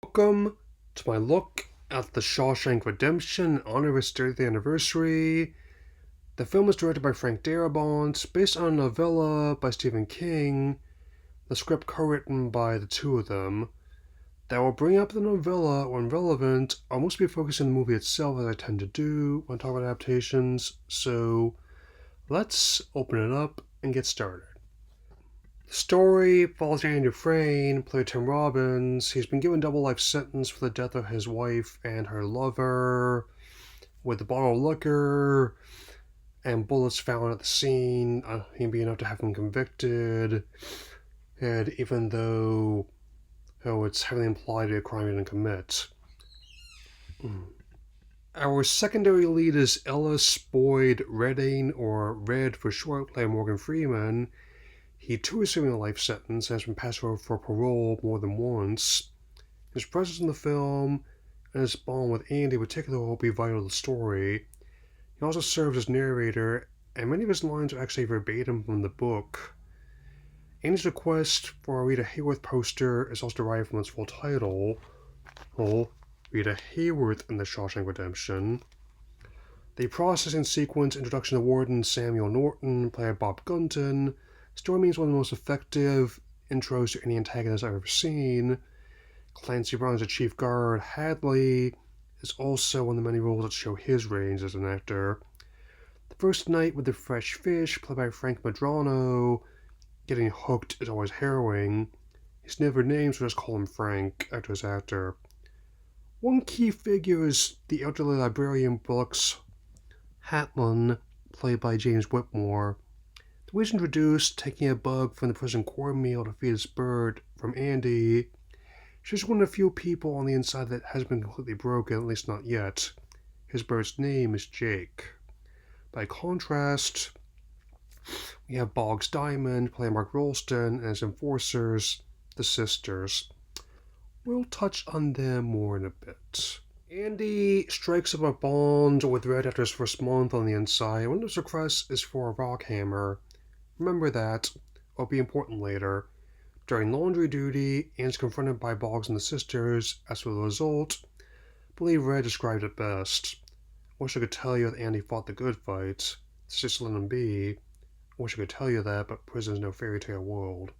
Welcome to my look at the Shawshank Redemption in honor of its 30th anniversary. The film is directed by Frank Darabont, based on a novella by Stephen King, the script co-written by the two of them. That will bring up the novella when relevant. I'll mostly be focusing on the movie itself, as I tend to do when talking about adaptations, so let's open it up and get started. The story follows Andy Dufresne, played Tim Robbins. He's been given a double life sentence for the death of his wife and her lover, with a bottle of liquor and bullets found at the scene, being enough to have him convicted. And even though it's heavily implied a crime he didn't commit. Our secondary lead is Ellis Boyd Redding, or Red for short, played Morgan Freeman. He too is serving a life sentence and has been passed over for parole more than once. His presence in the film and his bond with Andy in particular will be vital to the story. He also serves as narrator, and many of his lines are actually verbatim from the book. Andy's request for a Rita Hayworth poster is also derived from its full title, Rita Hayworth in the Shawshank Redemption. The processing sequence introduction to Warden Samuel Norton, played by Bob Gunton, still remains one of the most effective intros to any antagonist I've ever seen. Clancy Brown's chief guard, Hadley, is also one of the many roles that show his range as an actor. The first night with the fresh fish, played by Frank Madrano, getting hooked is always harrowing. He's never named, so just call him Frank, after his actor. One key figure is the elderly librarian Brooks Hatlin, played by James Whitmore. The way he's introduced, taking a bug from the prison cornmeal to feed his bird from Andy. She's one of the few people on the inside that hasn't been completely broken, at least not yet. His bird's name is Jake. By contrast, we have Boggs Diamond, playing Mark Rolston, and his enforcers, the sisters. We'll touch on them more in a bit. Andy strikes up a bond with Red after his first month on the inside. One of his requests is for a rock hammer. Remember that. It'll be important later. During laundry duty, Anne's confronted by Boggs and the sisters. As for the result, I believe Red described it best. I wish I could tell you that Andy fought the good fight. It's just let him be. I wish I could tell you that, but prison's no fairy tale world.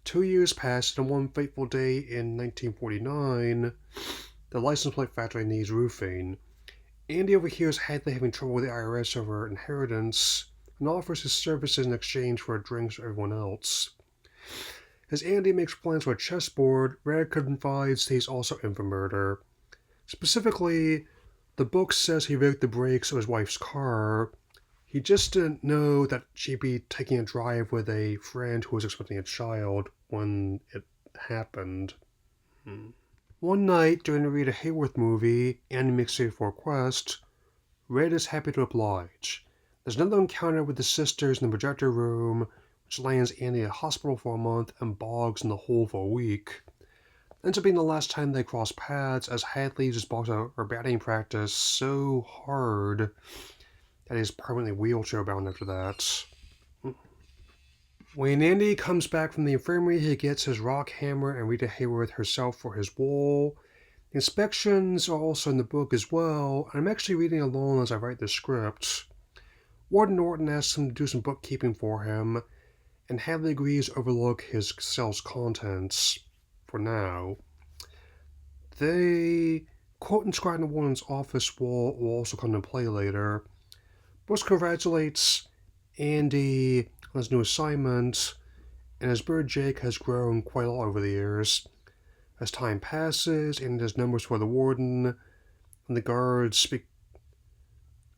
2 years passed, and one fateful day in 1949, the license plate factory needs roofing. Andy overhears Hadley having trouble with the IRS over inheritance, and offers his services in exchange for drinks for everyone else. As Andy makes plans for a chessboard, Red confides that he's also in for murder. Specifically, the book says he rigged the brakes of his wife's car. He just didn't know that she'd be taking a drive with a friend who was expecting a child when it happened. One night during the Rita Hayworth movie, Andy makes a request. Red is happy to oblige. There's another encounter with the sisters in the projector room, which lands Andy in a hospital for a month and Boggs in the hole for a week. It ends up being the last time they cross paths, as Hadley just Boggs out her batting practice so hard that he's permanently wheelchair bound after that. When Andy comes back from the infirmary, he gets his rock hammer and Rita Hayworth herself for his wall. The inspections are also in the book as well, and I'm actually reading along as I write the script. Warden Norton asks him to do some bookkeeping for him, and Hadley agrees to overlook his cell's contents, for now. They quote inscribed on the warden's office wall will also come into play later. Brooks congratulates Andy on his new assignment, and his bird Jake has grown quite a lot over the years. As time passes, Andy does numbers for the warden, and the guards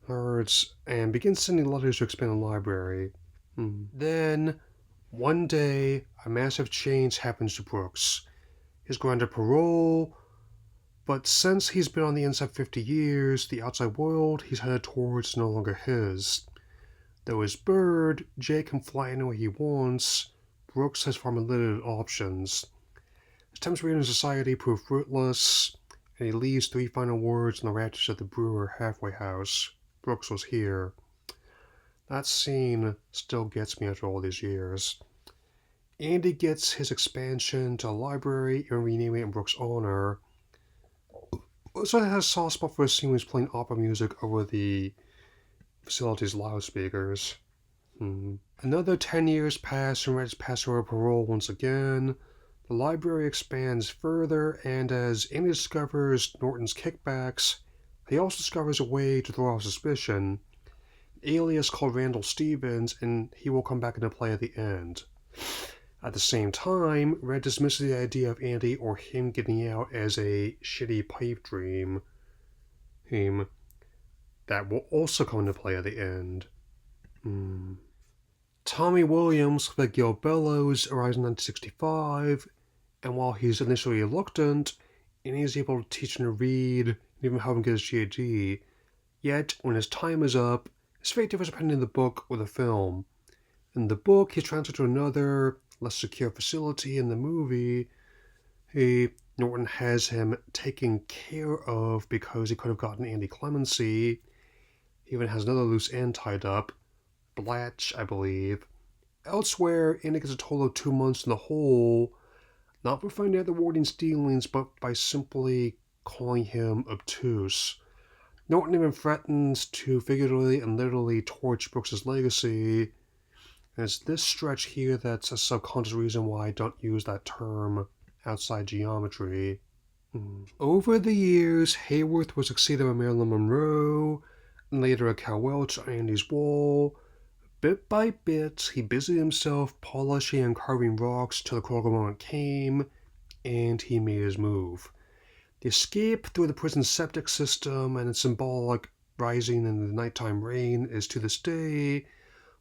and begins sending letters to expand the library. Then, one day, a massive change happens to Brooks. He's granted parole, but since he's been on the inside 50 years, the outside world he's headed towards is no longer his. Though his bird, Jake, can fly anywhere he wants, Brooks has far more limited options. His attempts to reenter society prove fruitless, and he leaves 3 final words on the rafters of the Brewer halfway house. Brooks was here. That scene still gets me after all these years. Andy gets his expansion to a library and renaming it in Brooks' honor. Also has a soft spot for a scene where he's playing opera music over the facility's loudspeakers. Another 10 years pass and Red's passed over parole once again. The library expands further, and as Andy discovers Norton's kickbacks, he also discovers a way to throw off suspicion. An alias called Randall Stevens, and he will come back into play at the end. At the same time, Red dismisses the idea of Andy or him getting out as a shitty pipe dream. That will also come into play at the end. Tommy Williams, with Gil Bellows, arrives in 1965, and while he's initially reluctant, Andy is able to teach him to read and even help him get his GED. Yet, when his time is up, his fate differs depending on the book or the film. In the book, he's transferred to another, less secure facility. In the movie, Norton has him taken care of because he could have gotten Andy clemency. He even has another loose end tied up, Blatch, I believe. Elsewhere, Andy gets a total of 2 months in the hole, not for finding out the warden's dealings, but by simply calling him obtuse. Norton even threatens to figuratively and literally torch Brooks' legacy. And it's this stretch here that's a subconscious reason why I don't use that term outside geometry. Over the years, Hayworth was succeeded by Marilyn Monroe, and later a Cal Welch on Andy's wall. Bit by bit, he busied himself polishing and carving rocks till the critical moment came, and he made his move. The escape through the prison's septic system and its symbolic rising in the nighttime rain is to this day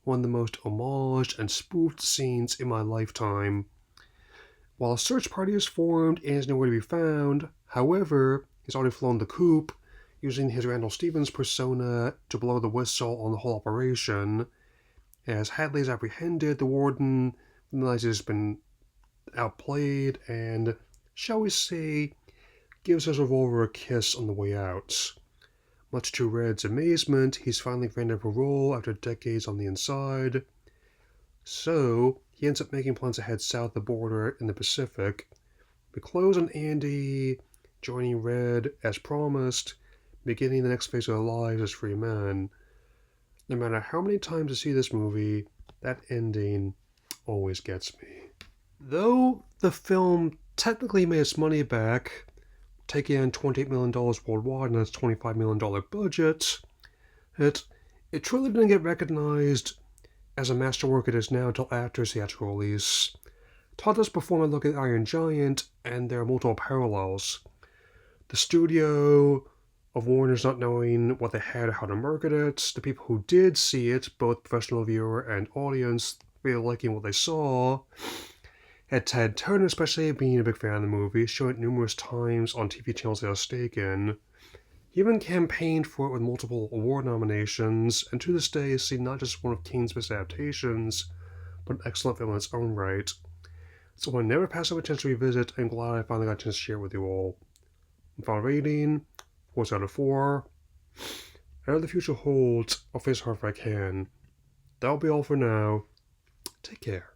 one of the most homaged and spoofed scenes in my lifetime. While a search party is formed and is nowhere to be found, however, he's already flown the coop, using his Randall Stevens persona to blow the whistle on the whole operation. As Hadley is apprehended, the warden realizes he's been outplayed and, shall we say, gives his revolver a kiss on the way out. Much to Red's amazement, he's finally granted parole after decades on the inside. So, he ends up making plans to head south of the border in the Pacific. We close on Andy joining Red as promised, beginning the next phase of their lives as free men. No matter how many times I see this movie, that ending always gets me. Though the film technically made its money back, taking in $28 million worldwide on its $25 million budget, it truly didn't get recognized as a masterwork it is now until after its theatrical release. Taught us before I look at Iron Giant, and there are multiple parallels. The studio of Warner's not knowing what they had or how to market it, the people who did see it, both professional viewer and audience, really liking what they saw. And Ted Turner especially being a big fan of the movie, showing it numerous times on TV channels he had a stake in. He even campaigned for it with multiple award nominations, and to this day is seen not just one of King's best adaptations, but an excellent film in its own right. So I never pass up a chance to revisit, and I'm glad I finally got a chance to share it with you all. Final rating, 4 out of 4. Whatever the future holds, I'll face it hard if I can. That'll be all for now. Take care.